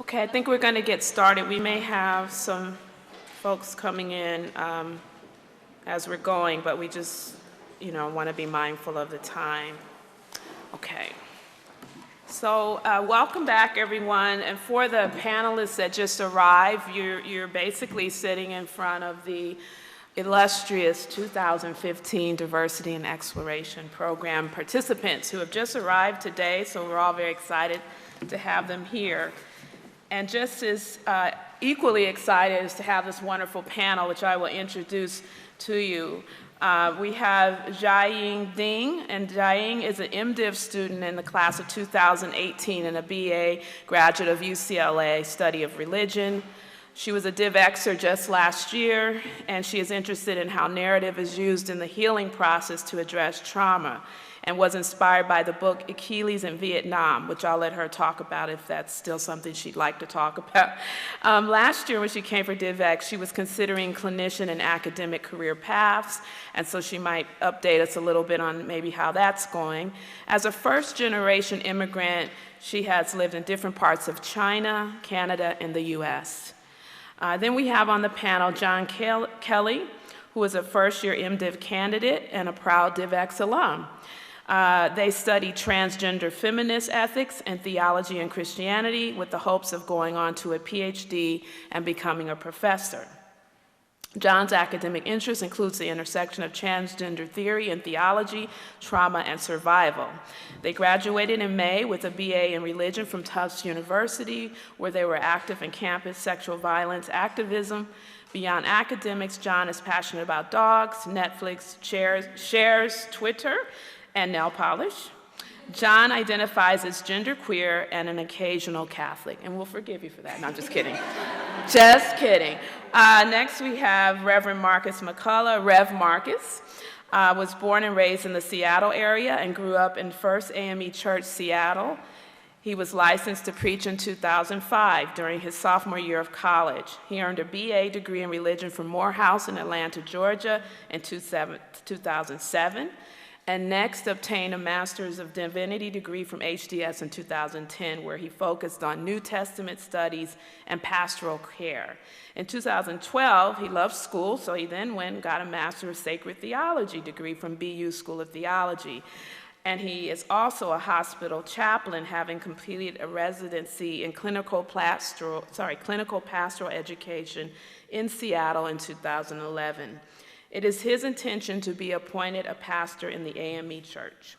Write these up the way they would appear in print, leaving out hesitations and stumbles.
Okay, I think we're going to get started. We may have some folks coming in as we're going, but we just, want to be mindful of the time. Okay. So welcome back, everyone. And for the panelists that just arrived, you're basically sitting in front of the illustrious 2015 Diversity and Exploration Program participants who have just arrived today, so we're all very excited to have them here. And just as equally excited is to have this wonderful panel, which I will introduce to you. We have Jiaying Ding, and Jiaying is an MDiv student in the class of 2018 and a BA graduate of UCLA, study of religion. She was a DivExer just last year, and she is interested in how narrative is used in the healing process to address trauma, and was inspired by the book Achilles in Vietnam, which I'll let her talk about if that's still something she'd like to talk about. Last year when she came for DivEx, she was considering clinician and academic career paths, and so she might update us a little bit on maybe how that's going. As a first-generation immigrant, she has lived in different parts of China, Canada, and the US. Then we have on the panel John Kelly, who is a first-year MDiv candidate and a proud DivEx alum. They study transgender feminist ethics and theology and Christianity with the hopes of going on to a PhD and becoming a professor. John's academic interest includes the intersection of transgender theory and theology, trauma, and survival. They graduated in May with a BA in religion from Tufts University, where they were active in campus sexual violence activism. Beyond academics, John is passionate about dogs, Netflix, shares Twitter, and nail polish. John identifies as genderqueer and an occasional Catholic, and we'll forgive you for that. No, I'm just kidding. Just kidding. Next we have Reverend Marcus McCullough. Rev Marcus was born and raised in the Seattle area and grew up in First AME Church, Seattle. He was licensed to preach in 2005 during his sophomore year of college. He earned a BA degree in religion from Morehouse in Atlanta, Georgia in 2007. And next obtained a Master's of Divinity degree from HDS in 2010, where he focused on New Testament studies and pastoral care. In 2012, he loved school, so he then went and got a Master of Sacred Theology degree from BU School of Theology. And he is also a hospital chaplain, having completed a residency in clinical pastoral education in Seattle in 2011. It is his intention to be appointed a pastor in the AME Church.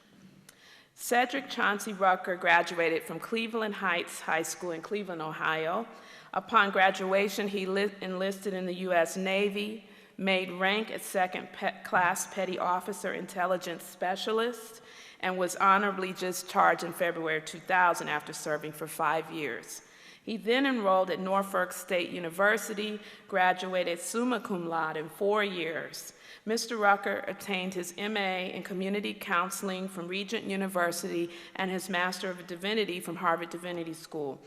Cedric Chauncey Rucker graduated from Cleveland Heights High School in Cleveland, Ohio. Upon graduation, he enlisted in the U.S. Navy, made rank as second-class petty officer intelligence specialist, and was honorably discharged in February 2000 after serving for 5 years. He then enrolled at Norfolk State University, graduated summa cum laude in 4 years. Mr. Rucker obtained his MA in Community Counseling from Regent University and his Master of Divinity from Harvard Divinity School.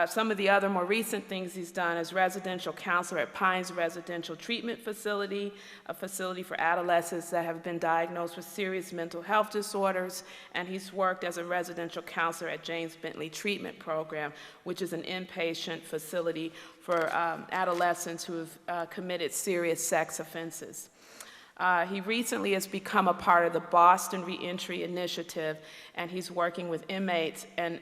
Some of the other more recent things he's done is residential counselor at Pines Residential Treatment Facility, a facility for adolescents that have been diagnosed with serious mental health disorders, and he's worked as a residential counselor at James Bentley Treatment Program, which is an inpatient facility for adolescents who have committed serious sex offenses. He recently has become a part of the Boston Reentry Initiative, and he's working with inmates and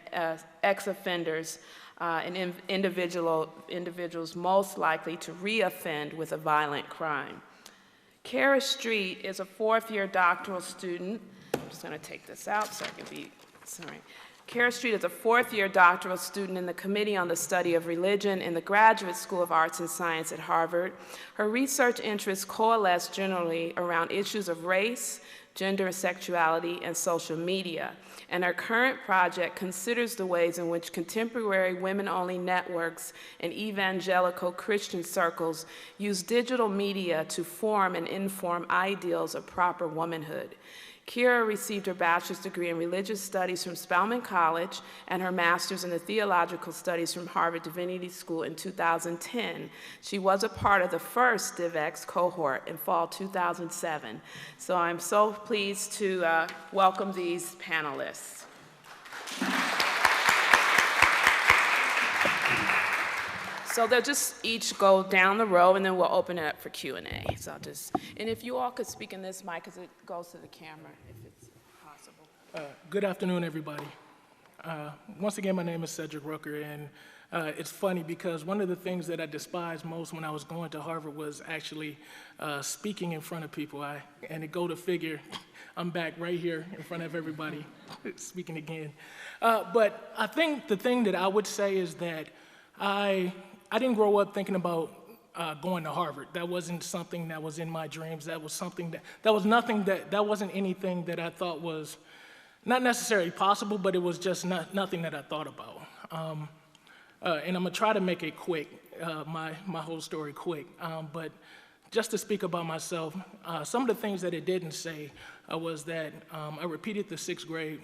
ex-offenders and individuals most likely to reoffend with a violent crime. Kara Street is a fourth-year doctoral student. I'm just going to take this out so I can be, sorry. Kara Street is a fourth-year doctoral student in the Committee on the Study of Religion in the Graduate School of Arts and Science at Harvard. Her research interests coalesce generally around issues of race, gender and sexuality, and social media. And our current project considers the ways in which contemporary women-only networks and evangelical Christian circles use digital media to form and inform ideals of proper womanhood. Kira received her bachelor's degree in religious studies from Spelman College and her master's in the theological studies from Harvard Divinity School in 2010. She was a part of the first DivEx cohort in fall 2007. So I'm so pleased to welcome these panelists. So they'll just each go down the row, and then we'll open it up for Q&A. So and if you all could speak in this mic, because it goes to the camera, if it's possible. Good afternoon, everybody. Once again, my name is Cedric Rooker, and it's funny because one of the things that I despised most when I was going to Harvard was actually speaking in front of people. And to go to figure, I'm back right here in front of everybody, speaking again. But I think the thing that I would say is that I didn't grow up thinking about going to Harvard. That wasn't something that was in my dreams. That was something that wasn't anything that I thought was not necessarily possible, but it was just nothing that I thought about. And I'm gonna try to make it quick, my whole story quick. But just to speak about myself, some of the things that it didn't say was that I repeated the 6th grade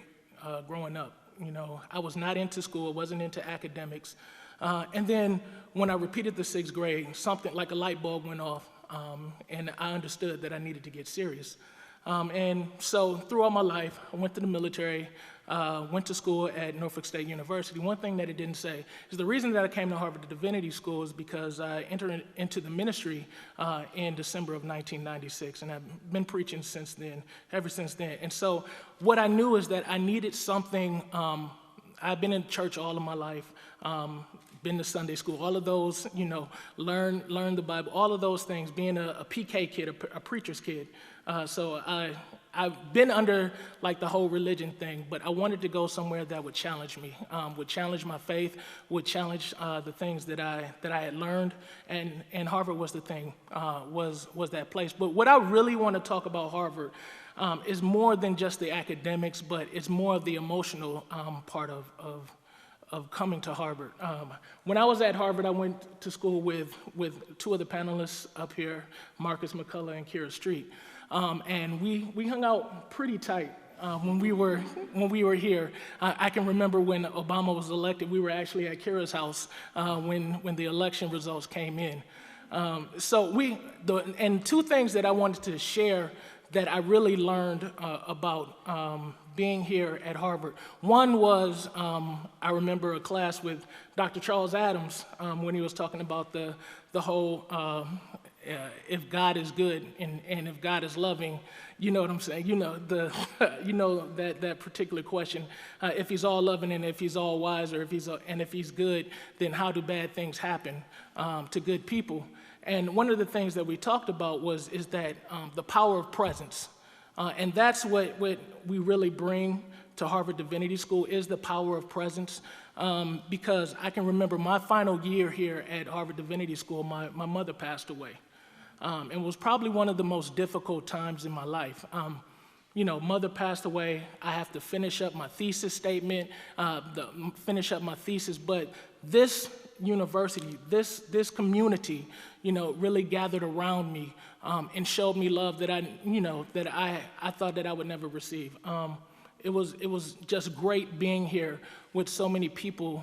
growing up. You know, I was not into school, wasn't into academics. And then when I repeated the 6th grade, something like a light bulb went off, and I understood that I needed to get serious. And so throughout my life, I went to the military, went to school at Norfolk State University. One thing that it didn't say is the reason that I came to Harvard, the Divinity School, is because I entered into the ministry in December of 1996, and I've been preaching since then, ever since then. And so what I knew is that I needed something. I've been in church all of my life, been to Sunday school, all of those, you know, learn the Bible, all of those things, being a PK kid, a preacher's kid. So I've been under like the whole religion thing, but I wanted to go somewhere that would challenge me, would challenge my faith, would challenge the things that I had learned, and Harvard was the thing, was that place. But what I really want to talk about Harvard is more than just the academics, but it's more of the emotional part of coming to Harvard. When I was at Harvard, I went to school with 2 of the panelists up here, Marcus McCullough and Kira Street. And we hung out pretty tight when we were here. I can remember when Obama was elected, we were actually at Kira's house when the election results came in. And 2 things that I wanted to share that I really learned about being here at Harvard. One was, I remember a class with Dr. Charles Adams when he was talking about the whole, if God is good and if God is loving, you know what I'm saying? You know that particular question. If he's all loving and if he's all wise, or if he's good, then how do bad things happen to good people? And one of the things that we talked about is that the power of presence. And that's what we really bring to Harvard Divinity School, is the power of presence. Because I can remember my final year here at Harvard Divinity School, my mother passed away. It was probably one of the most difficult times in my life. You know, mother passed away. I have to finish up my thesis statement, finish up my thesis. But this university, this community, you know, really gathered around me and showed me love that I thought that I would never receive. It was just great being here with so many people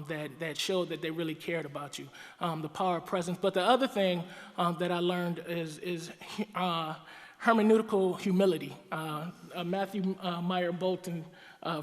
that showed that they really cared about you, the power of presence. But the other thing that I learned is hermeneutical humility, a Matthew Meyer Bolton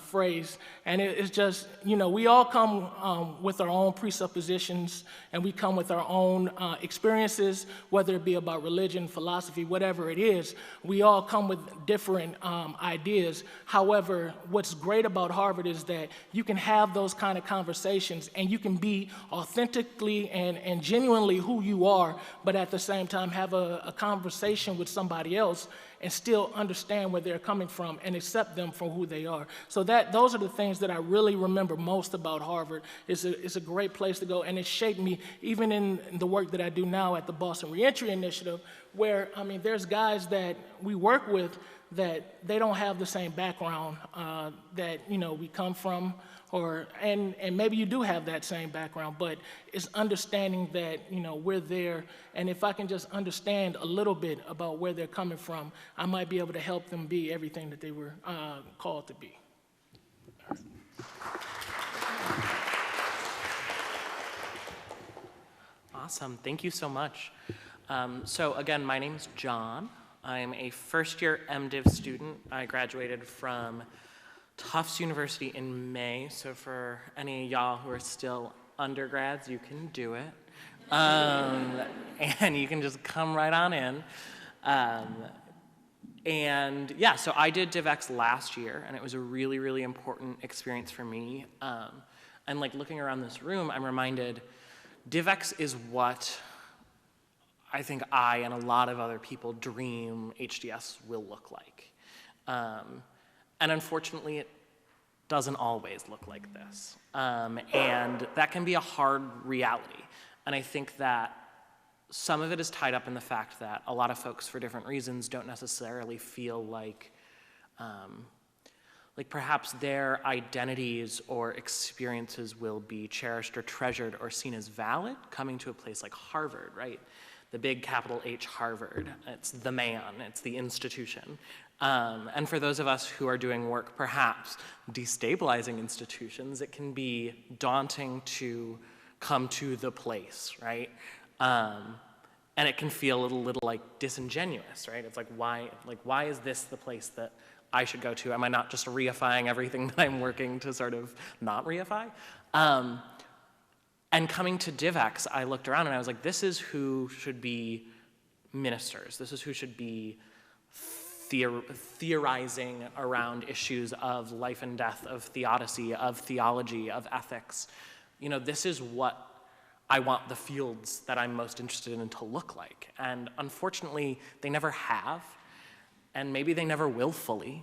phrase. And it's just, you know, we all come with our own presuppositions, and we come with our own experiences, whether it be about religion, philosophy, whatever it is. We all come with different ideas. However, what's great about Harvard is that you can have those kind of conversations, and you can be authentically and genuinely who you are, but at the same time have a conversation with somebody else and still understand where they're coming from and accept them for who they are. So those are the things that I really remember most about Harvard. It's a great place to go, and it shaped me even in the work that I do now at the Boston Reentry Initiative, where, I mean, there's guys that we work with that they don't have the same background that, you know, we come from, and maybe you do have that same background, but it's understanding that, you know, we're there, and if I can just understand a little bit about where they're coming from, I might be able to help them be everything that they were called to be. Awesome, thank you so much. So again, my name's John. I'm a first-year MDiv student. I graduated from Tufts University in May, so for any of y'all who are still undergrads, you can do it. And you can just come right on in. And yeah, so I did DivEx last year, and it was a really, really important experience for me. And like looking around this room, I'm reminded DivEx is what I think I and a lot of other people dream HDS will look like. And unfortunately, it doesn't always look like this. And that can be a hard reality. And I think that some of it is tied up in the fact that a lot of folks, for different reasons, don't necessarily feel like perhaps their identities or experiences will be cherished or treasured or seen as valid coming to a place like Harvard, right? The big capital H Harvard. It's the man, it's the institution. And for those of us who are doing work, perhaps destabilizing institutions, it can be daunting to come to the place, right? And it can feel a little like disingenuous, right? It's like why is this the place that I should go to? Am I not just reifying everything that I'm working to sort of not reify? And coming to DivEx, I looked around and I was like, this is who should be ministers. This is who should be theorizing around issues of life and death, of theodicy, of theology, of ethics. You know, this is what I want the fields that I'm most interested in to look like. And unfortunately, they never have, and maybe they never will fully,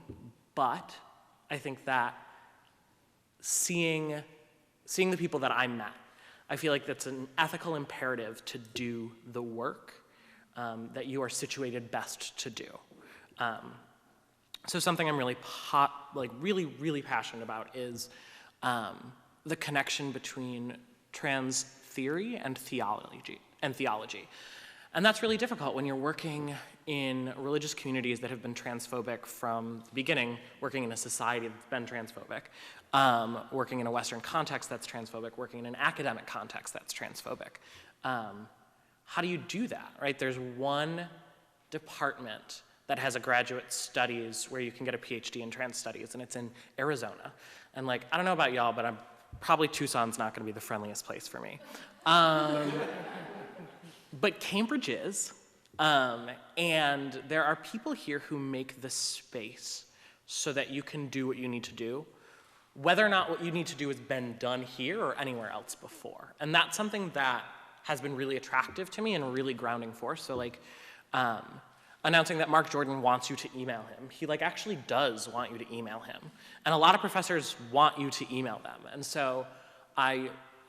but I think that seeing the people that I met, I feel like that's an ethical imperative to do the work that you are situated best to do. So something I'm really, really passionate about is the connection between trans theory and theology. And that's really difficult when you're working in religious communities that have been transphobic from the beginning, working in a society that's been transphobic, working in a Western context that's transphobic, working in an academic context that's transphobic. How do you do that, right? There's one department that has a graduate studies where you can get a PhD in trans studies, and it's in Arizona. And like, I don't know about y'all, but probably Tucson's not gonna be the friendliest place for me. But Cambridge is, and there are people here who make the space so that you can do what you need to do, whether or not what you need to do has been done here or anywhere else before. And that's something that has been really attractive to me and a really grounding force. So like, announcing that Mark Jordan wants you to email him. He like actually does want you to email him. And a lot of professors want you to email them. And so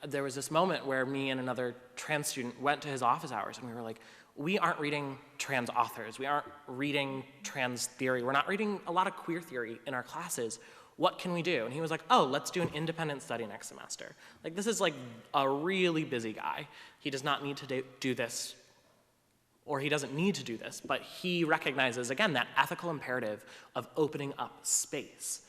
there was this moment where me and another trans student went to his office hours and we were like, we aren't reading trans authors. We aren't reading trans theory. We're not reading a lot of queer theory in our classes. What can we do? And he was like, oh, let's do an independent study next semester. Like, this is like a really busy guy. He does not need to do this, or he doesn't need to do this, but he recognizes, again, that ethical imperative of opening up space.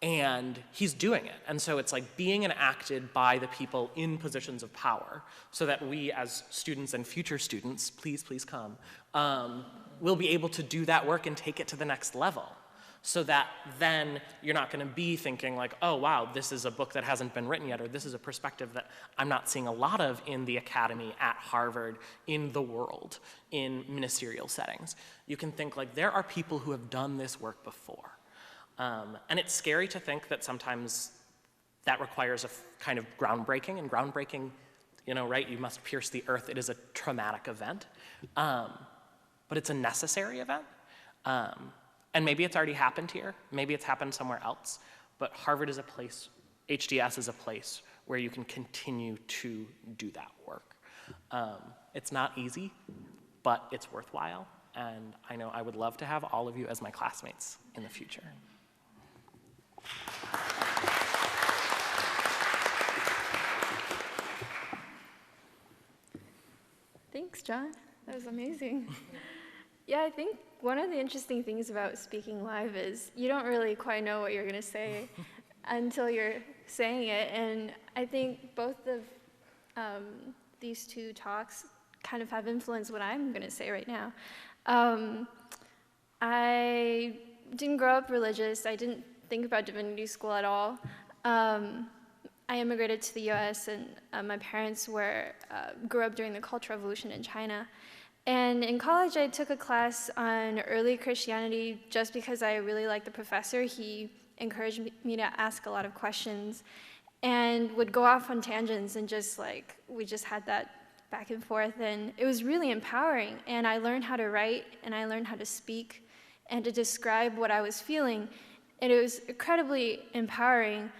And he's doing it. And so it's like being enacted by the people in positions of power so that we as students and future students, please come, will be able to do that work and take it to the next level. So that then you're not gonna be thinking like, oh wow, this is a book that hasn't been written yet, or this is a perspective that I'm not seeing a lot of in the academy, at Harvard, in the world, in ministerial settings. You can think like, there are people who have done this work before. And it's scary to think that sometimes that requires a kind of groundbreaking, and groundbreaking, you know, right, you must pierce the earth, it is a traumatic event, but it's a necessary event. And maybe it's already happened here, maybe it's happened somewhere else, but Harvard is a place, HDS is a place where you can continue to do that work. It's not easy, but it's worthwhile, and I know I would love to have all of you as my classmates in the future. Thanks, John. That was amazing. Yeah, I think one of the interesting things about speaking live is you don't really quite know what you're going to say until you're saying it. And I think both of these two talks kind of have influenced what I'm going to say right now. I didn't grow up religious. I didn't think about divinity school at all. I immigrated to the U.S. and my parents grew up during the Cultural Revolution in China. And in college, I took a class on early Christianity just because I really liked the professor. He encouraged me to ask a lot of questions and would go off on tangents and we just had that back and forth. And it was really empowering. And I learned how to write and I learned how to speak and to describe what I was feeling. And it was incredibly empowering.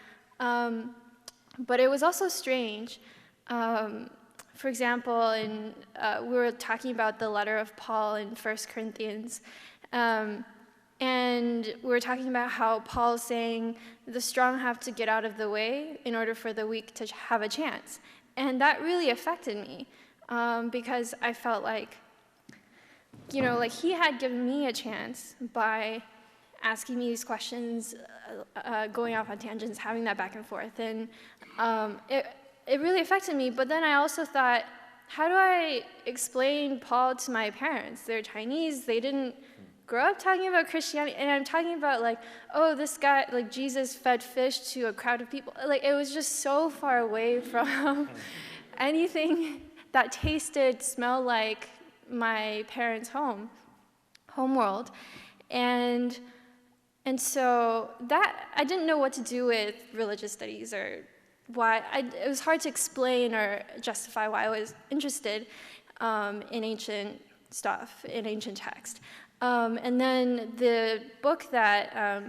But it was also strange. For example, we were talking about the letter of Paul in 1 Corinthians. And we were talking about how Paul's saying the strong have to get out of the way in order for the weak to have a chance. And that really affected me because I felt like, like he had given me a chance by asking me these questions, going off on tangents, having that back and forth. And it really affected me. But then I also thought, how do I explain Paul to my parents? They're Chinese. They didn't grow up talking about Christianity. And I'm talking about this guy, Jesus fed fish to a crowd of people. It was just so far away from anything that smelled like my parents' home world. And so that, I didn't know what to do with religious studies or why. It was hard to explain or justify why I was interested in ancient stuff, in ancient text. And then the book that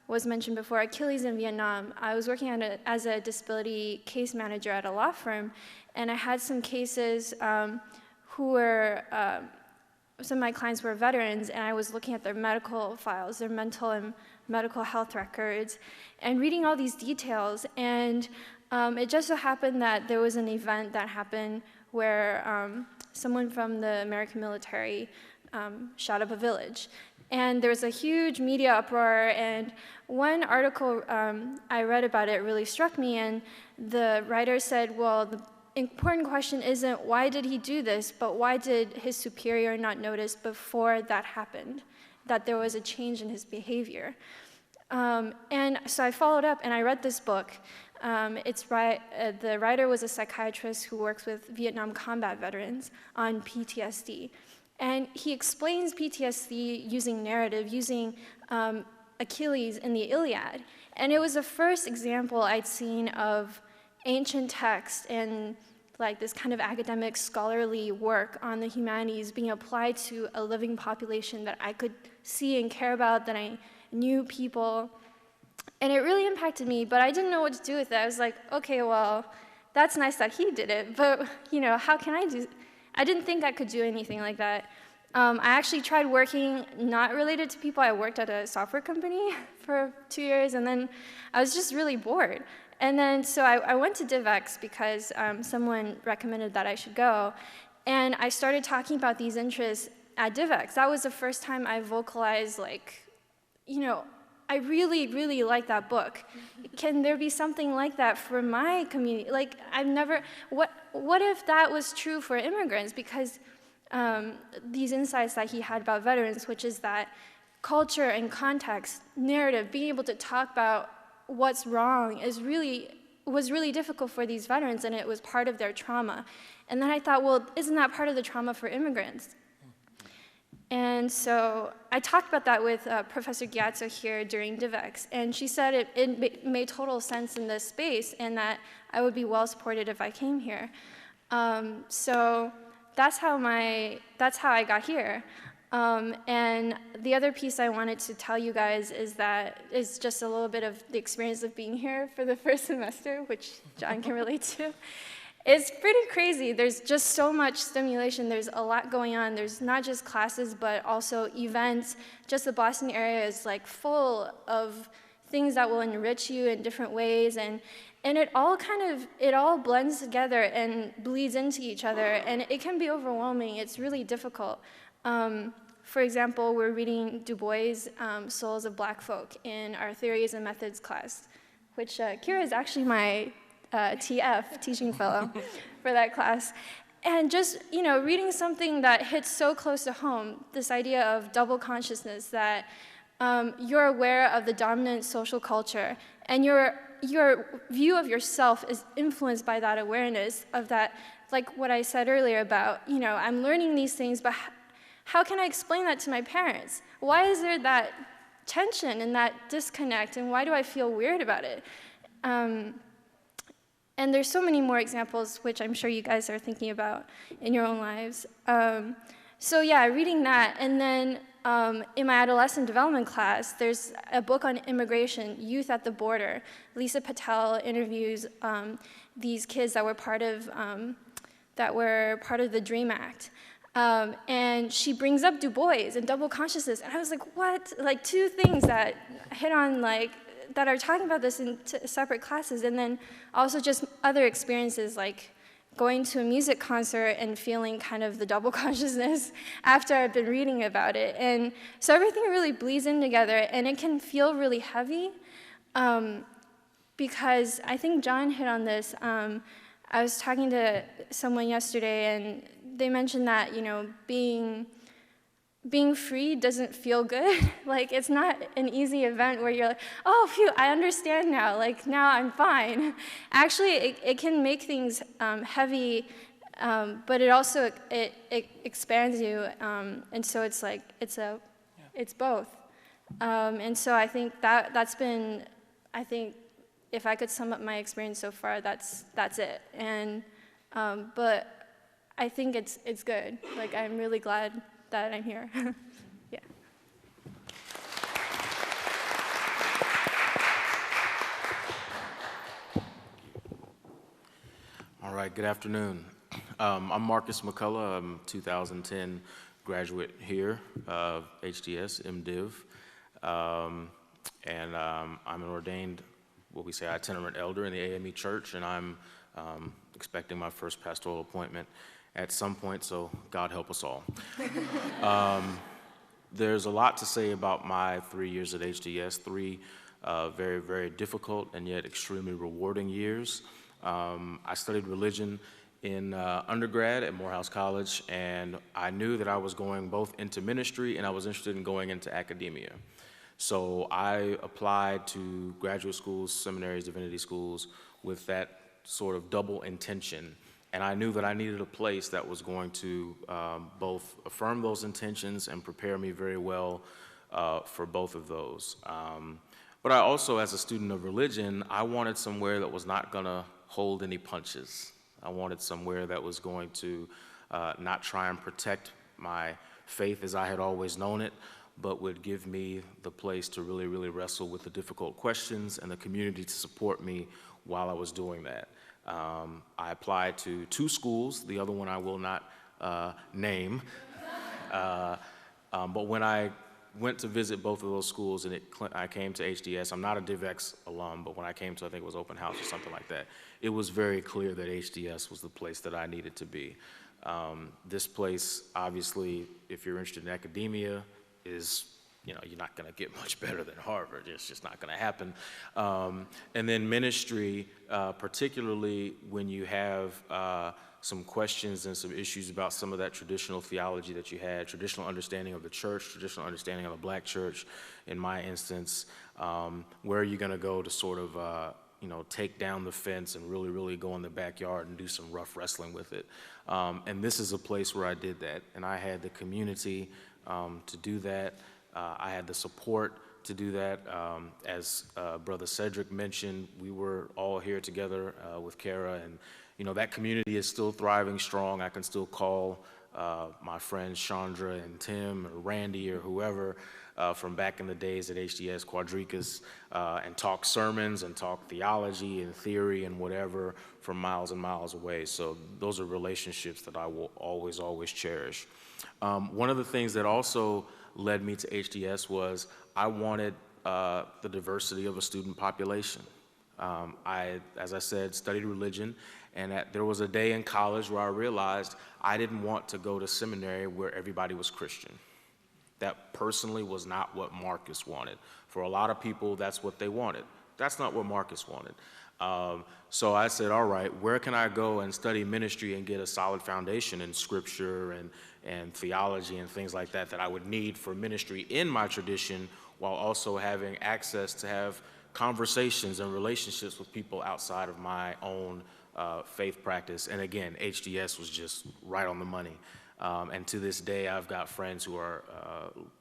was mentioned before, Achilles in Vietnam, I was working on it as a disability case manager at a law firm, and I had some cases who were, some of my clients were veterans, and I was looking at their medical files, their mental and medical health records, and reading all these details. And it just so happened that there was an event that happened where someone from the American military shot up a village. And there was a huge media uproar, and one article I read about it really struck me, and the writer said, well, the important question isn't why did he do this, but why did his superior not notice before that happened, that there was a change in his behavior. And so I followed up and I read this book. The writer was a psychiatrist who works with Vietnam combat veterans on PTSD. And he explains PTSD using narrative, using Achilles in the Iliad. And it was the first example I'd seen of ancient text and this kind of academic scholarly work on the humanities being applied to a living population that I could see and care about, that I knew people. And it really impacted me, but I didn't know what to do with it. I was like, okay, well, that's nice that he did it, but how can I do? I didn't think I could do anything like that. I actually tried working not related to people. I worked at a software company for 2 years, and then I was just really bored. And then so I went to DivEx because someone recommended that I should go, and I started talking about these interests at DivEx. That was the first time I vocalized, I really, really like that book. Can there be something like that for my community? What if that was true for immigrants? Because these insights that he had about veterans, which is that culture and context, narrative, being able to talk about what's wrong was really difficult for these veterans, and it was part of their trauma. And then I thought, well, isn't that part of the trauma for immigrants? And so I talked about that with Professor Gyatso here during DivEx, and she said it made total sense in this space and that I would be well supported if I came here. So that's how I got here. And the other piece I wanted to tell you guys is just a little bit of the experience of being here for the first semester, which John can relate to. It's pretty crazy. There's just so much stimulation. There's a lot going on. There's not just classes, but also events. Just the Boston area is full of things that will enrich you in different ways, and it all blends together and bleeds into each other, and it can be overwhelming. It's really difficult. For example, we're reading Du Bois' Souls of Black Folk in our Theories and Methods class, which Kira is actually my TF, teaching fellow, for that class. And just, reading something that hits so close to home, this idea of double consciousness, that you're aware of the dominant social culture, and you're your view of yourself is influenced by that awareness of that, like what I said earlier about, I'm learning these things, but how can I explain that to my parents? Why is there that tension and that disconnect, and why do I feel weird about it? And there's so many more examples, which I'm sure you guys are thinking about in your own lives. So yeah, reading that, and then in my adolescent development class, there's a book on immigration, Youth at the Border. Lisa Patel interviews these kids that were part of the DREAM Act. And she brings up Du Bois and double consciousness, and I was like, what? Like two things that hit on that are talking about this in separate classes, and then also just other experiences like going to a music concert and feeling kind of the double consciousness after I've been reading about it. And so everything really bleeds in together, and it can feel really heavy because I think John hit on this. I was talking to someone yesterday, and they mentioned that, being free doesn't feel good. Like, it's not an easy event where you're like, oh, phew, I understand now. Like, now I'm fine. Actually, it can make things heavy, but it also, it expands you. And so it's like, it's both. And so I think that's been, if I could sum up my experience so far, that's it. And, but I think it's good. Like, I'm really glad that I'm here. Yeah. All right, good afternoon. I'm Marcus McCullough. I'm 2010 graduate here of HDS, MDiv. And I'm an ordained, itinerant elder in the AME Church, and I'm expecting my first pastoral appointment at some point, so God help us all. There's a lot to say about my 3 years at HDS, three very, very difficult and yet extremely rewarding years. I studied religion in undergrad at Morehouse College, and I knew that I was going both into ministry and I was interested in going into academia. So I applied to graduate schools, seminaries, divinity schools with that sort of double intention. And I knew that I needed a place that was going to both affirm those intentions and prepare me very well for both of those. But I also, as a student of religion, I wanted somewhere that was not going to hold any punches. I wanted somewhere that was going to not try and protect my faith as I had always known it, but would give me the place to really, really wrestle with the difficult questions and the community to support me while I was doing that. I applied to 2 schools, the other one I will not name. But when I went to visit both of those schools and I came to HDS, I'm not a DivEx alum, but when I came to, I think it was open house or something like that, it was very clear that HDS was the place that I needed to be. This place, obviously, if you're interested in academia, is, you're not going to get much better than Harvard. It's just not going to happen. And then ministry, particularly when you have some questions and some issues about some of that traditional theology that you had, traditional understanding of the church, traditional understanding of the black church, in my instance, where are you going to go to sort of, take down the fence and really, really go in the backyard and do some rough wrestling with it. And this is a place where I did that. And I had the community to do that. I had the support to do that. As Brother Cedric mentioned, we were all here together with Kara, and that community is still thriving strong. I can still call my friends Chandra and Tim or Randy or whoever from back in the days at HDS Quadricus and talk sermons and talk theology and theory and whatever from miles and miles away. So those are relationships that I will always, always cherish. One of the things that also led me to HDS was I wanted the diversity of a student population. I, as I said, studied religion, and there was a day in college where I realized I didn't want to go to seminary where everybody was Christian. That personally was not what Marcus wanted. For a lot of people, that's what they wanted. That's not what Marcus wanted. So I said, all right, where can I go and study ministry and get a solid foundation in scripture and theology and things like that I would need for ministry in my tradition, while also having access to have conversations and relationships with people outside of my own faith practice. And again, HDS was just right on the money. And to this day, I've got friends who are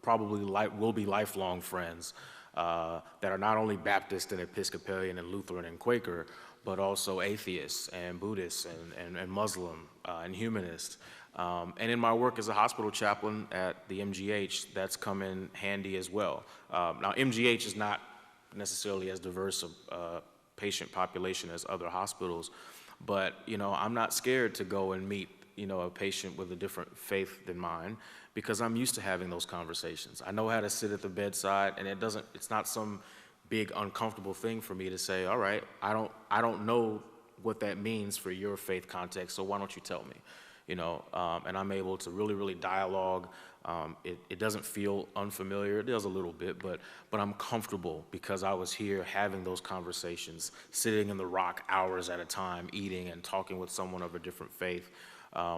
probably will be lifelong friends that are not only Baptist and Episcopalian and Lutheran and Quaker, but also atheists and Buddhists and Muslim and humanist. And in my work as a hospital chaplain at the MGH, that's come in handy as well. Now, MGH is not necessarily as diverse a patient population as other hospitals, but I'm not scared to go and meet a patient with a different faith than mine, because I'm used to having those conversations. I know how to sit at the bedside, and it's not some big uncomfortable thing for me to say, all right, I don't know what that means for your faith context, so why don't you tell me? And I'm able to really, really dialogue. It doesn't feel unfamiliar. It does a little bit, but I'm comfortable because I was here having those conversations, sitting in the rock hours at a time, eating and talking with someone of a different faith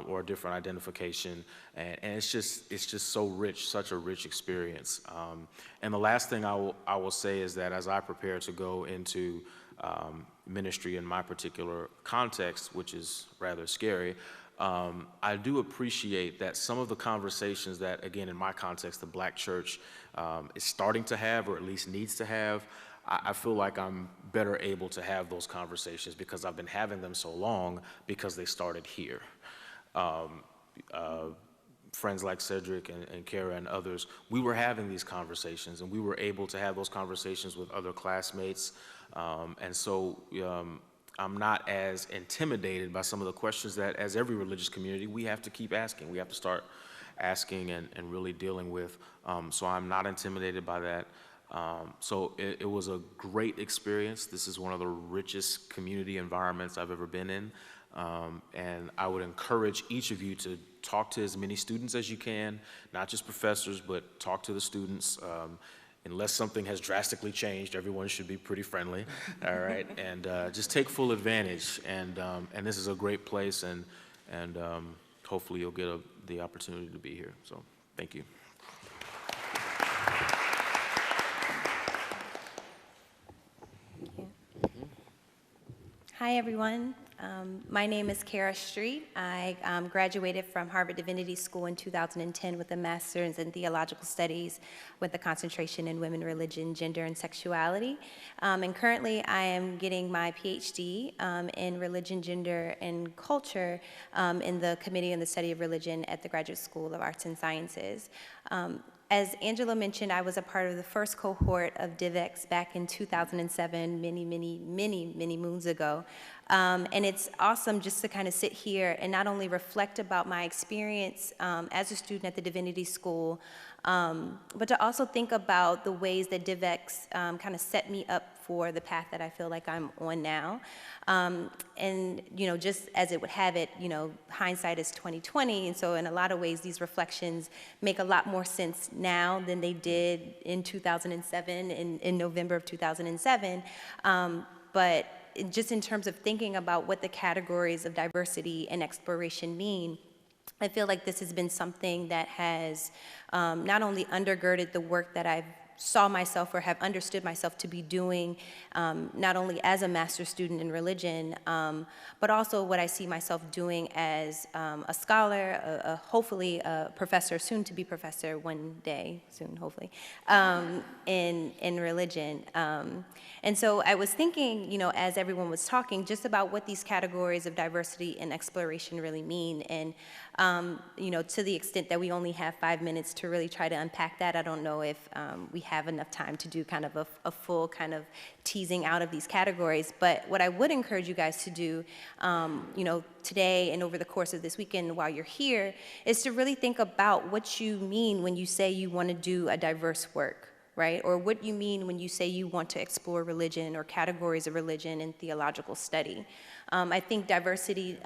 or a different identification. And it's just so rich, such a rich experience. And the last thing I will say is that as I prepare to go into ministry in my particular context, which is rather scary, I do appreciate that some of the conversations that, again, in my context, the Black church is starting to have, or at least needs to have, I feel like I'm better able to have those conversations because I've been having them so long because they started here. Friends like Cedric and Kara and others, we were having these conversations, and we were able to have those conversations with other classmates. And so I'm not as intimidated by some of the questions that, as every religious community, we have to keep asking. We have to start asking and really dealing with. So I'm not intimidated by that. So it was a great experience. This is one of the richest community environments I've ever been in. And I would encourage each of you to talk to as many students as you can, not just professors, but talk to the students. Unless something has drastically changed, everyone should be pretty friendly, all right? And just take full advantage. And this is a great place, and hopefully you'll get the opportunity to be here. So thank you. Hi, everyone. My name is Kara Street. I graduated from Harvard Divinity School in 2010 with a master's in theological studies with a concentration in women, religion, gender, and sexuality. And currently, I am getting my PhD in religion, gender, and culture in the Committee on the Study of Religion at the Graduate School of Arts and Sciences. As Angela mentioned, I was a part of the first cohort of DivEx back in 2007, many moons ago. And it's awesome just to kind of sit here and not only reflect about my experience as a student at the Divinity School, but to also think about the ways that DivEx kind of set me up for the path that I feel like I'm on now. And, just as it would have it, hindsight is 20/20, and so in a lot of ways, these reflections make a lot more sense now than they did in 2007, in November of 2007. But just in terms of thinking about what the categories of diversity and exploration mean, I feel like this has been something that has not only undergirded the work that I've saw myself or have understood myself to be doing, not only as a master's student in religion, but also what I see myself doing as a scholar, hopefully a professor, soon to be professor one day, soon hopefully, in religion. And so I was thinking, as everyone was talking, just about what these categories of diversity and exploration really mean. And, to the extent that we only have 5 minutes to really try to unpack that, I don't know if we have enough time to do kind of a full kind of teasing out of these categories. But what I would encourage you guys to do, today and over the course of this weekend while you're here, is to really think about what you mean when you say you want to do a diverse work. Right? Or what you mean when you say you want to explore religion or categories of religion in theological study. I think diversity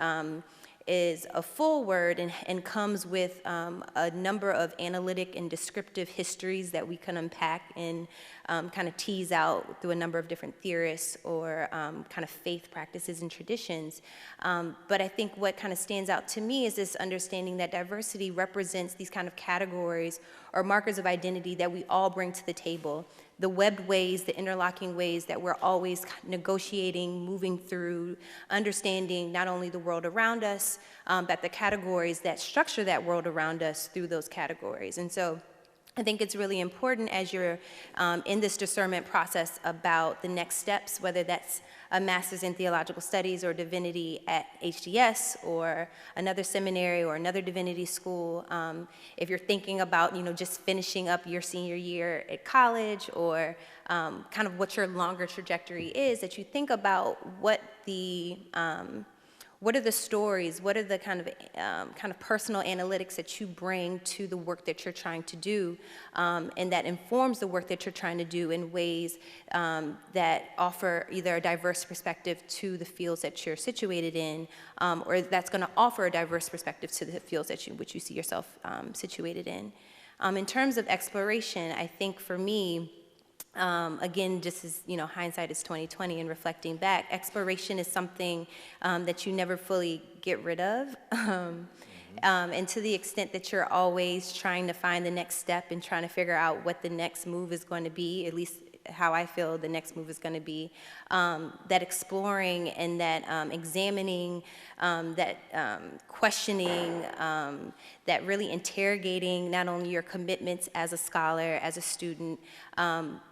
is a full word and comes with a number of analytic and descriptive histories that we can unpack and kind of tease out through a number of different theorists or kind of faith practices and traditions. But I think what kind of stands out to me is this understanding that diversity represents these kind of categories or markers of identity that we all bring to the table the webbed ways, the interlocking ways that we're always negotiating, moving through, understanding not only the world around us, but the categories that structure that world around us through those categories. And so I think it's really important as you're in this discernment process about the next steps, whether that's a master's in theological studies or divinity at HDS or another seminary or another divinity school. If you're thinking about, just finishing up your senior year at college or kind of what your longer trajectory is, that you think about what are the stories, what are the kind of personal analytics that you bring to the work that you're trying to do, and that informs the work that you're trying to do in ways that offer either a diverse perspective to the fields that you're situated in, or that's going to offer a diverse perspective to the fields which you see yourself situated in. In terms of exploration, I think for me, again, just as hindsight is 20/20 and reflecting back, exploration is something that you never fully get rid of. And to the extent that you're always trying to find the next step and trying to figure out what the next move is going to be, at least how I feel the next move is going to be, that exploring and that examining, that questioning, that really interrogating not only your commitments as a scholar, as a student,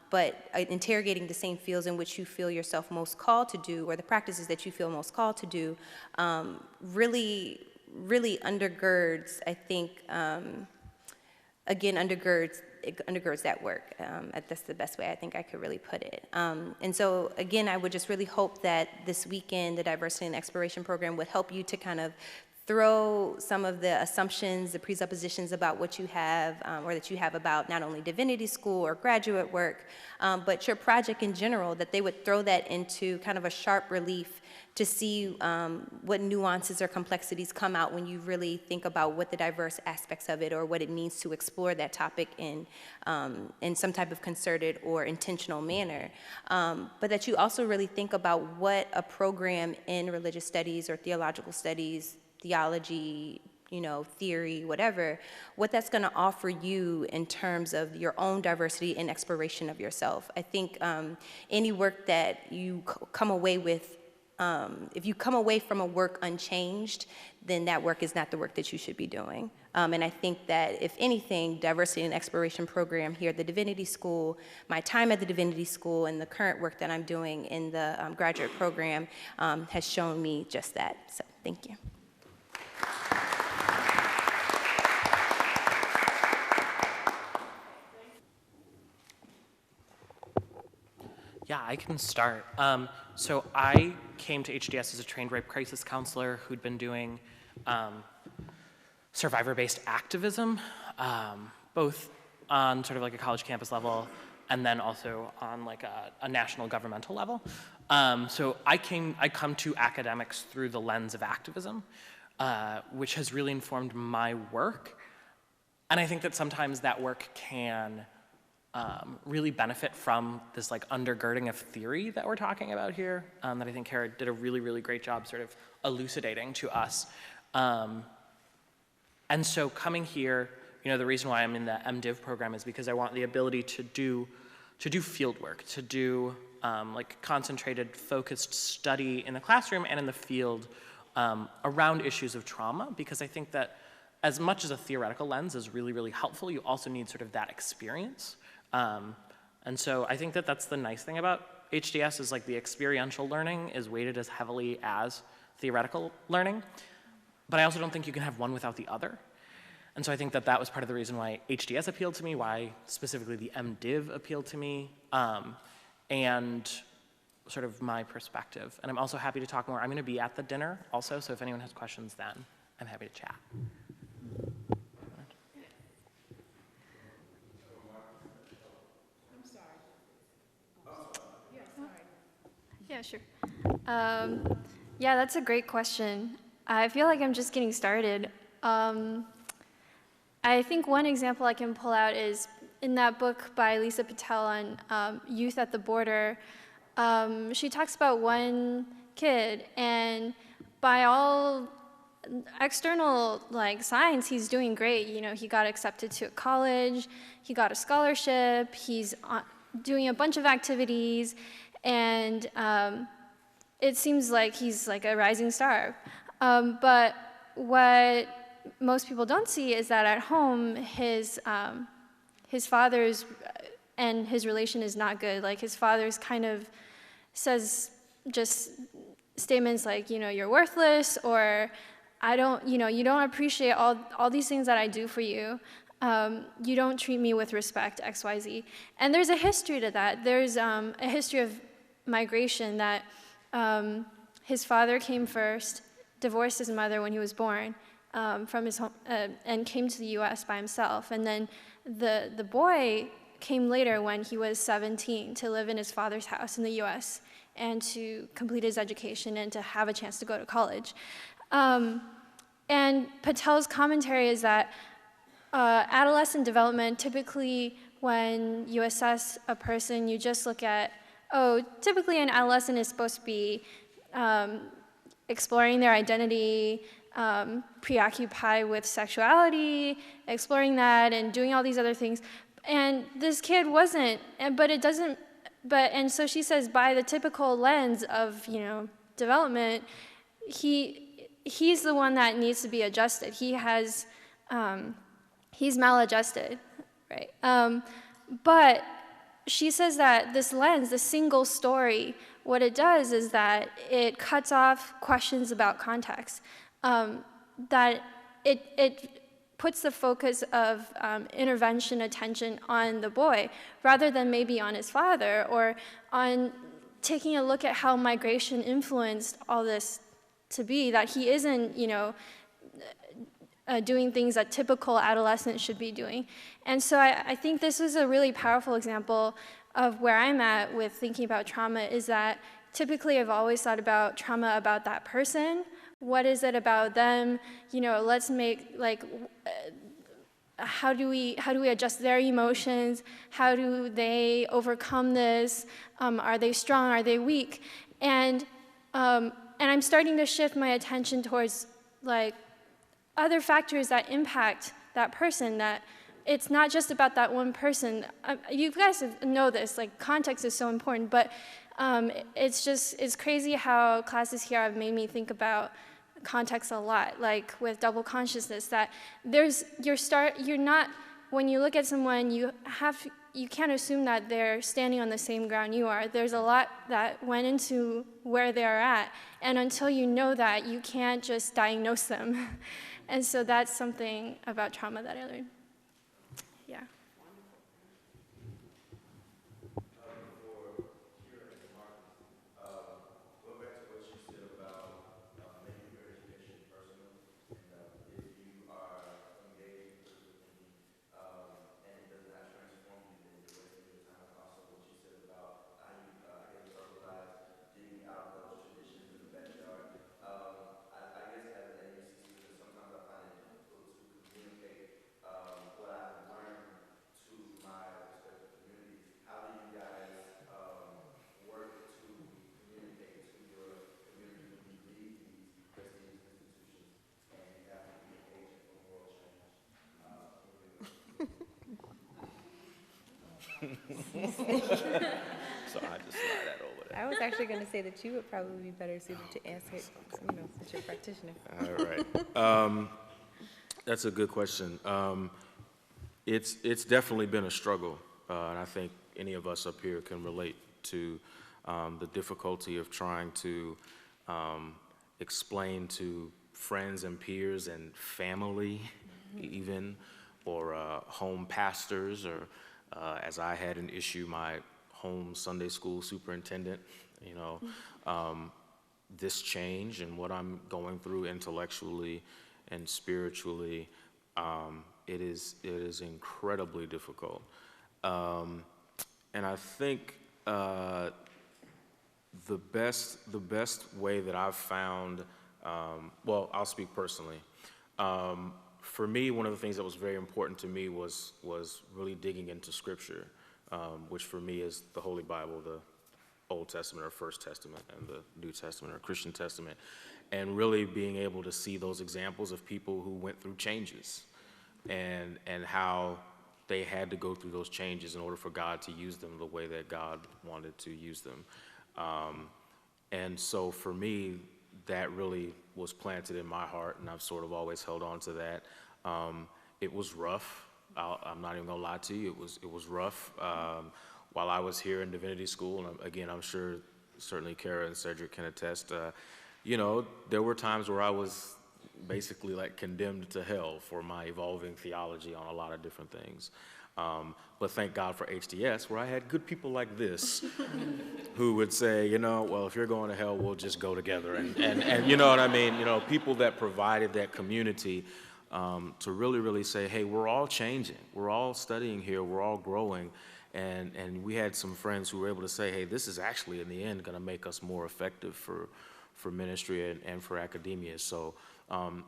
but interrogating the same fields in which you feel yourself most called to do, or the practices that you feel most called to do, really undergirds, I think, again, undergirds that work. That's the best way I think I could really put it. And so, again, I would just really hope that this weekend, the Diversity and Exploration Program would help you to kind of throw some of the assumptions, the presuppositions about what you have, or that you have about not only divinity school or graduate work, but your project in general, that they would throw that into kind of a sharp relief to see what nuances or complexities come out when you really think about what the diverse aspects of it or what it means to explore that topic in some type of concerted or intentional manner. But that you also really think about what a program in religious studies or theological studies, theology, theory, whatever, what that's going to offer you in terms of your own diversity and exploration of yourself. I think any work that you come away with, if you come away from a work unchanged, then that work is not the work that you should be doing. And I think that, if anything, Diversity and Exploration Program here at the Divinity School, my time at the Divinity School and the current work that I'm doing in the graduate program has shown me just that. So thank you. Yeah, I can start. So I came to HDS as a trained rape crisis counselor who'd been doing survivor-based activism, both on sort of like a college campus level and then also on like a national governmental level. So I come to academics through the lens of activism, which has really informed my work. And I think that sometimes that work can really benefit from this like undergirding of theory that we're talking about here, that I think Kara did a really, really great job sort of elucidating to us. And so coming here, the reason why I'm in the MDiv program is because I want the ability to do field work, to do like concentrated, focused study in the classroom and in the field around issues of trauma, because I think that as much as a theoretical lens is really, really helpful, you also need sort of that experience. And so I think that that's the nice thing about HDS is like the experiential learning is weighted as heavily as theoretical learning, but I also don't think you can have one without the other. And so I think that that was part of the reason why HDS appealed to me, why specifically the MDiv appealed to me, and sort of my perspective. And I'm also happy to talk more. I'm going to be at the dinner also, so if anyone has questions then, I'm happy to chat. Yeah, sure. Yeah, that's a great question. I feel like I'm just getting started. I think one example I can pull out is in that book by Lisa Patel on youth at the border. She talks about one kid, and by all external signs, he's doing great. He got accepted to a college, he got a scholarship, he's doing a bunch of activities, and it seems like he's like a rising star. But what most people don't see is that at home, his father's and his relation is not good. Like his father's kind of says just statements like, you're worthless, or you don't appreciate all these things that I do for you. You don't treat me with respect, X, Y, Z. And there's a history to that. There's a history of migration that his father came first, divorced his mother when he was born from his home, and came to the U.S. by himself. And then the boy came later when he was 17 to live in his father's house in the U.S. and to complete his education and to have a chance to go to college. And Patel's commentary is that adolescent development, typically when you assess a person, you just look at, typically an adolescent is supposed to be exploring their identity, preoccupied with sexuality, exploring that and doing all these other things. And this kid wasn't, and so she says by the typical lens of, development, he's the one that needs to be adjusted. He's maladjusted, right? But she says that this lens, the single story, what it does is that it cuts off questions about context, that it puts the focus of intervention attention on the boy rather than maybe on his father, or on taking a look at how migration influenced all this to be, that he isn't, doing things that typical adolescents should be doing. And so I think this is a really powerful example of where I'm at with thinking about trauma, is that typically I've always thought about trauma about that person. What is it about them? Let's make, how do we adjust their emotions? How do they overcome this? Are they strong? Are they weak? And I'm starting to shift my attention towards other factors that impact that person, that it's not just about that one person. You guys know this, context is so important, but it's crazy how classes here have made me think about context a lot, with double consciousness, that you're not, when you look at someone, you can't assume that they're standing on the same ground you are. There's a lot that went into where they're at, and until you know that, you can't just diagnose them. And so that's something about trauma that I learned. Yeah. So I just slide that over there. I was actually going to say that you would probably be better suited to answer it, since you're a practitioner. All right. That's a good question. It's definitely been a struggle, and I think any of us up here can relate to the difficulty of trying to explain to friends and peers and family, even, or home pastors, or as I had an issue, my home Sunday school superintendent, this change and what I'm going through intellectually and spiritually, it is incredibly difficult. And I think the best way that I've found, I'll speak personally. For me, one of the things that was very important to me was really digging into Scripture, which for me is the Holy Bible, the Old Testament or First Testament, and the New Testament or Christian Testament, and really being able to see those examples of people who went through changes, and how they had to go through those changes in order for God to use them the way that God wanted to use them. And so for me, that really was planted in my heart, and I've sort of always held on to that. It was rough. I'm not even gonna lie to you. It was rough while I was here in Divinity School, and again, I'm sure certainly Kara and Cedric can attest. You know, there were times where I was basically like condemned to hell for my evolving theology on a lot of different things. But thank God for HDS, where I had good people like this who would say, you know, well, if you're going to hell, we'll just go together. And you know what I mean? You know, people that provided that community to really say, hey, we're all changing. We're all studying here. We're all growing. And we had some friends who were able to say, hey, this is actually, in the end, going to make us more effective for ministry and for academia. So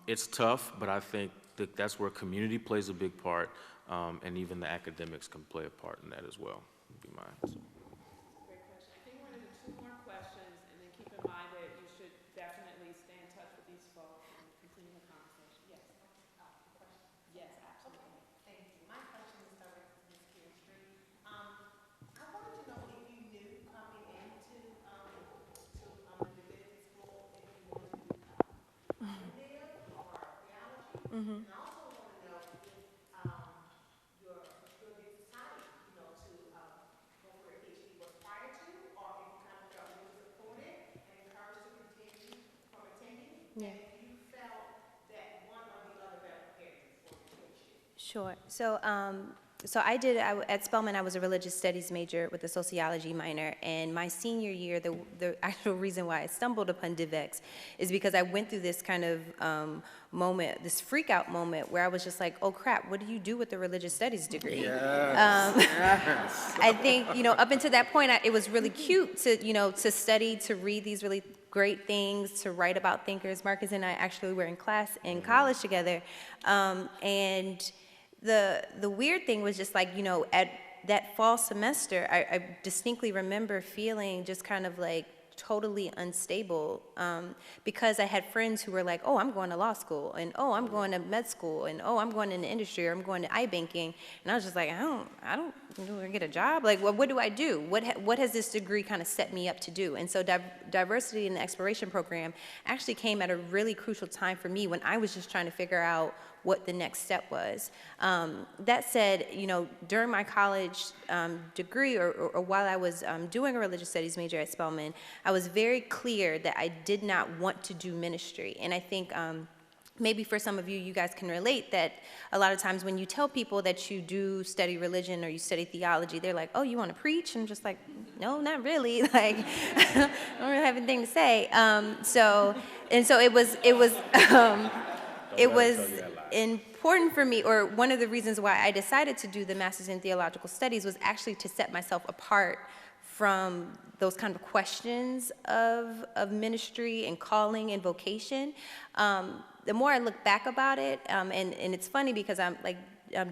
it's tough, but I think that's where community plays a big part, and even the academics can play a part in that as well, would be mine. So. Great question. I think we're going to do 2 more questions, and then keep in mind that you should definitely stay in touch with these folks and continue the conversation. Yes. Yes, absolutely. Thank you. My question is directed to Ms. Kira Street. I wanted to know if you knew coming into the Divinity School if you wanted to become there or theology. And I also want to know if your big society, you know, to go for a PhD was prior to, or if you kind of felt really supported and encouraged to continue from attending, and if you felt that one or the other better prepared you for the PhD. Sure. So at Spelman, I was a religious studies major with a sociology minor, and my senior year, the actual reason why I stumbled upon DivEx is because I went through this kind of moment, this freak out moment where I was just like, oh crap, what do you do with the religious studies degree? Yes. I think, you know, up until that point, it was really cute to, you know, to study, to read these really great things, to write about thinkers. Marcus and I actually were in class in college together, and the weird thing was just like, you know, at that fall semester, I distinctly remember feeling just kind of like totally unstable, because I had friends who were like, oh, I'm going to law school, and oh, I'm going to med school, and oh, I'm going into industry, or I'm going to iBanking, and I was just like, I don't get a job. Like, what do I do? What has this degree kind of set me up to do? And so diversity in the exploration program actually came at a really crucial time for me when I was just trying to figure out what the next step was. That said, you know, during my college degree, or while I was doing a religious studies major at Spelman, I was very clear that I did not want to do ministry. And I think maybe for some of you, you guys can relate that a lot of times when you tell people that you do study religion or you study theology, they're like, oh, you want to preach? And I'm just like, no, not really. Like, I don't really have anything to say. So it was important for me, or one of the reasons why I decided to do the Master's in Theological Studies was actually to set myself apart from those kind of questions of ministry and calling and vocation. The more I look back about it, and it's funny because I'm like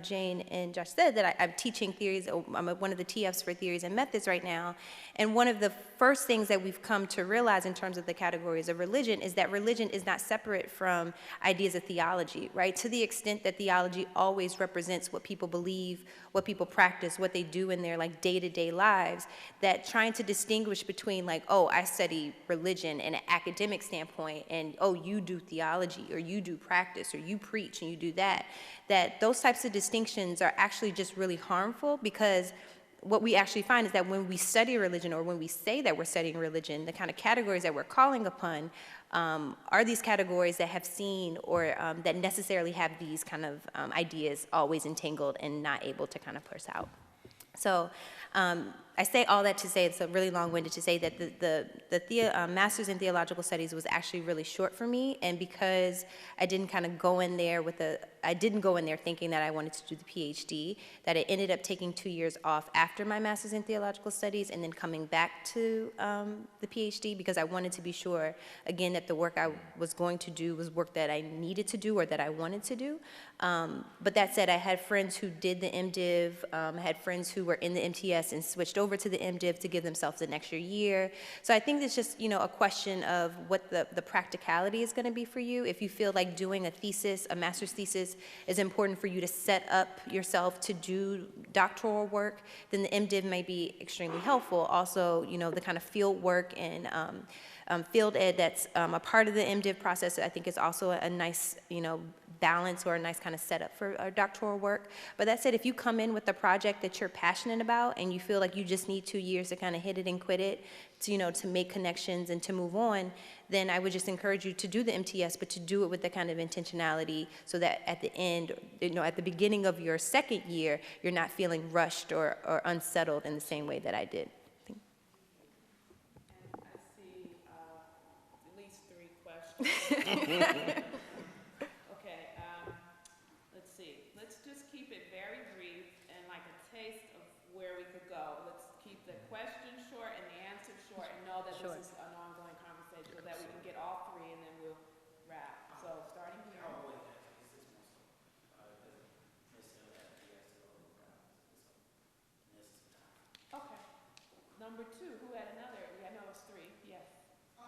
Jane and Josh said, that I'm teaching theories. I'm one of the TFs for theories and methods right now. And one of the first things that we've come to realize in terms of the categories of religion is that religion is not separate from ideas of theology, right? To the extent that theology always represents what people believe, what people practice, what they do in their like day-to-day lives, that trying to distinguish between like, oh, I study religion in an academic standpoint, and oh, you do theology, or you do practice, or you preach and you do that those types of distinctions are actually just really harmful, because what we actually find is that when we study religion, or when we say that we're studying religion, the kind of categories that we're calling upon are these categories that have seen, or that necessarily have these kind of ideas always entangled and not able to kind of push out. So I say all that to say, it's a really long-winded to say that the Master's in Theological Studies was actually really short for me, and because I didn't kind of go in there I didn't go in there thinking that I wanted to do the PhD, that I ended up taking 2 years off after my Master's in Theological Studies and then coming back to the PhD, because I wanted to be sure, again, that the work I was going to do was work that I needed to do or that I wanted to do. But that said, I had friends who did the MDiv, I had friends who were in the MTS and switched over to the MDiv to give themselves an extra year. So I think it's just, you know, a question of what the practicality is going to be for you. If you feel like doing a thesis, a master's thesis is important for you to set up yourself to do doctoral work, then the MDiv may be extremely helpful. Also, the kind of field work and field ed that's a part of the MDiv process, I think is also a nice, balance or a nice kind of setup for doctoral work. But that said, if you come in with a project that you're passionate about and you feel like you just need 2 years to kind of hit it and quit it, to make connections and to move on, then I would just encourage you to do the MTS, but to do it with the kind of intentionality so that at the end, at the beginning of your second year, you're not feeling rushed or unsettled in the same way that I did. And I see at least 3 questions. Okay, let's see. Let's just keep it very brief and like a taste of where we could go. Let's keep the question short and the answer short, and know that this is an ongoing conversation so that we can get all 3 and then we'll wrap. So starting here. Okay. Number 2, who had another? Yeah, I know it's 3. Yes. So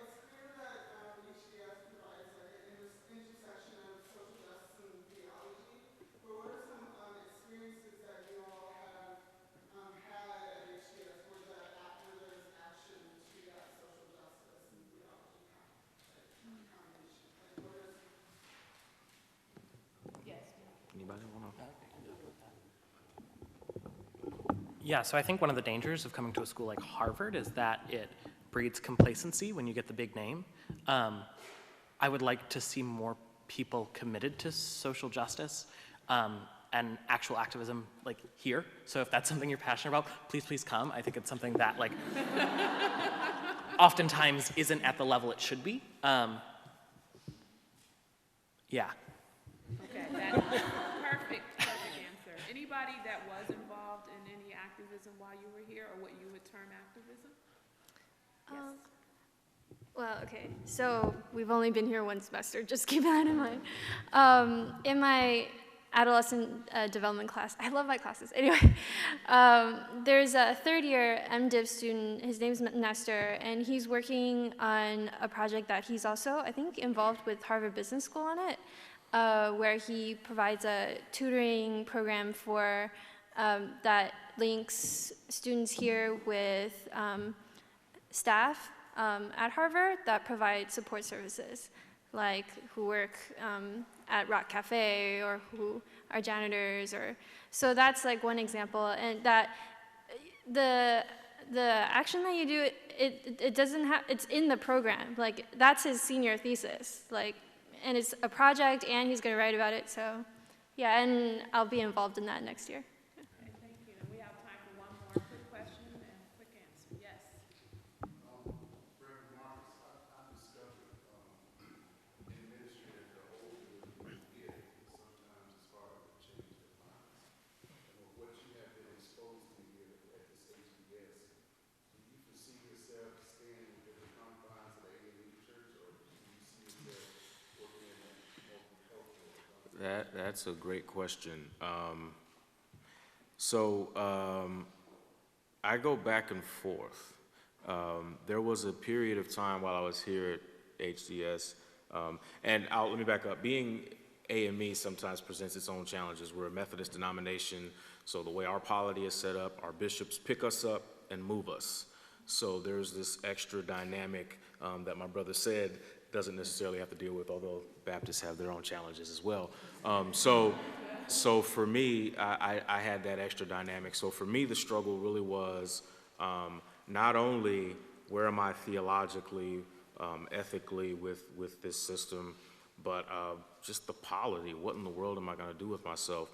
it's clear that HDS provides an intersection of social justice and theology. But what are some experiences that you all have had at HDS where there's action to that social justice and theology combination? Like what is? Yes. Anybody want to? Yeah, so I think one of the dangers of coming to a school like Harvard is that it breeds complacency when you get the big name. I would like to see more people committed to social justice and actual activism like here. So if that's something you're passionate about, please come. I think it's something that like oftentimes isn't at the level it should be. Yeah. Okay, that's perfect answer. Anybody that was involved in any activism while you were here, or what you would term activism? Yes. Well, okay, so we've only been here 1 semester, just keep that in mind. In my adolescent development class, I love my classes. Anyway, there's a 3rd-year MDiv student, his name's Nestor, and he's working on a project that he's also, I think, involved with Harvard Business School on it, where he provides a tutoring program for that links students here with staff at Harvard that provide support services, like who work at Rock Cafe or who are janitors, or so that's like one example. And that the action that you do, it doesn't have, it's in the program. Like that's his senior thesis, like, and it's a project, and he's going to write about it. So yeah, and I'll be involved in that next year. Okay, thank you. And we have time for one more quick question and a quick answer. Yes. Reverend Marcus, I've discovered in ministry that the older you get, sometimes it's harder to change their minds. And with what you have been exposed to here at this HBS, do you foresee yourself staying within the confines of the AME Church, or do you see yourself working in a multicultural? That's a great question. I go back and forth. There was a period of time while I was here at HDS, and let me back up. Being AME sometimes presents its own challenges. We're a Methodist denomination, so the way our polity is set up, our bishops pick us up and move us. So there's this extra dynamic that my brother said doesn't necessarily have to deal with, although Baptists have their own challenges as well. So for me, I had that extra dynamic. So for me, the struggle really was not only where am I theologically, ethically with this system, but just the polity. What in the world am I going to do with myself?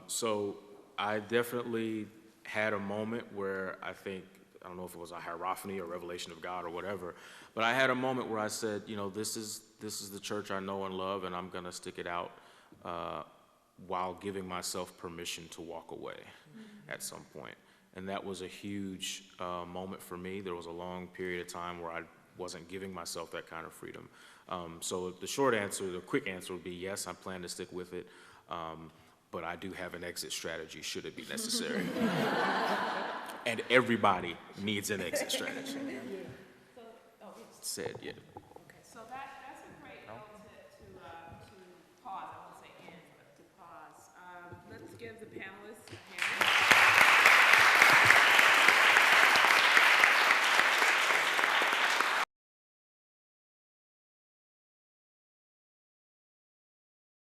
So I definitely had a moment where I don't know if it was a hierophany or revelation of God or whatever, but I had a moment where I said, this is the church I know and love, and I'm going to stick it out while giving myself permission to walk away at some point. And that was a huge moment for me. There was a long period of time where I wasn't giving myself that kind of freedom. So the quick answer would be yes, I plan to stick with it, but I do have an exit strategy should it be necessary. And everybody needs an exit strategy. So, Said, yeah. okay, so that's a great note to pause. I want to panelists.